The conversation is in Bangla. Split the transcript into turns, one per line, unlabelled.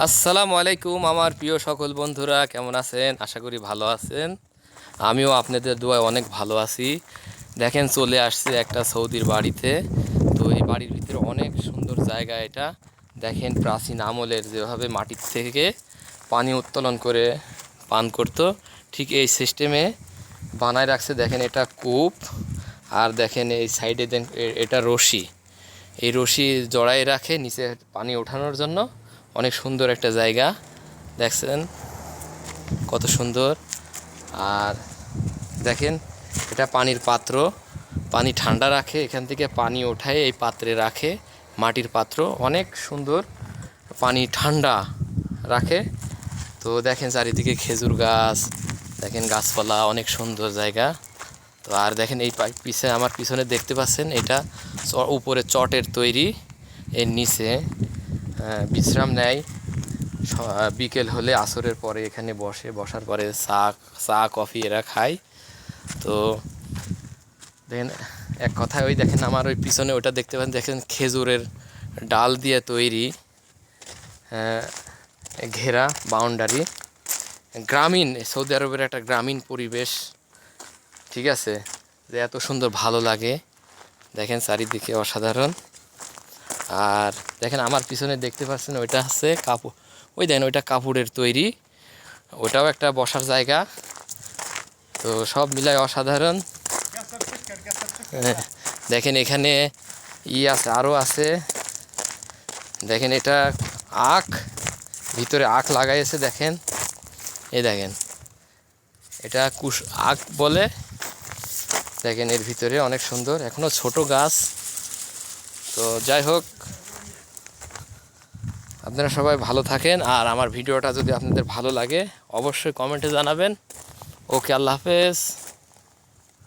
আসসালামু আলাইকুম আমার প্রিয় সকল বন্ধুরা, কেমন আছেন? আশা করি ভালো আছেন। আমিও আপনাদের দোয়ায় অনেক ভালো আছি। দেখেন, চলে আসছে একটা সৌদির বাড়িতে। তো এই বাড়ির ভিতরে অনেক সুন্দর জায়গা এটা। দেখেন, প্রাচীন আমলের যেভাবে মাটির থেকে পানি উত্তোলন করে পান করতো, ঠিক এই সিস্টেমে বানায় রাখছে। দেখেন, এটা কূপ। আর দেখেন এই সাইডে দেন এটা রশি। এই রশি জড়াই রাখে নিচে পানি ওঠানোর জন্য। অনেক সুন্দর একটা জায়গা, দেখছেন কত সুন্দর। আর দেখেন, এটা পানির পাত্র, পানি ঠান্ডা রাখে, এখান থেকে পানি ওঠায় এই পাত্রে রাখে, মাটির পাত্র, অনেক সুন্দর, পানি ঠান্ডা রাখে। তো দেখেন চারিদিকে খেজুর গাছ, দেখেন গাছপালা, অনেক সুন্দর জায়গা। তো আর দেখেন এই পিছনে, আমার পিছনে দেখতে পাচ্ছেন, এটা উপরে চটের তৈরি। এর নিচে বিশ্রাম নেয়। বিকেল হলে আসরের পরে এখানে বসে, বসার পরে চা কফি এরা খায়। তো দেখেন, এক কথায় ওই দেখেন আমার ওই পিছনে ওটা দেখতে পাচ্ছেন, দেখেন খেজুরের ডাল দিয়ে তৈরি ঘেরা বাউন্ডারি। গ্রামীণ, সৌদি আরবের একটা গ্রামীণ পরিবেশ, ঠিক আছে, যে এত সুন্দর ভালো লাগে। দেখেন চারিদিকে অসাধারণ। আর দেখেন আমার পিছনে দেখতে পাচ্ছেন, ওইটা হচ্ছে কাপড়, ওই দেখেন ওইটা কাপড়ের তৈরি, ওটাও একটা বসার জায়গা। তো সব মিলায় অসাধারণ। দেখেন এখানে আছে, আরও আছে। দেখেন এটা আখ, ভিতরে আখ লাগাইছে। দেখেন, এই দেখেন এটা আখ বলে। দেখেন এর ভিতরে অনেক সুন্দর, এখনো ছোট গাছ। তো যাই হোক, আপনারা সবাই ভালো থাকেন। আর আমার ভিডিওটা যদি আপনাদের ভালো লাগে অবশ্যই কমেন্টে জানাবেন। ওকে, আল্লাহ হাফেজ।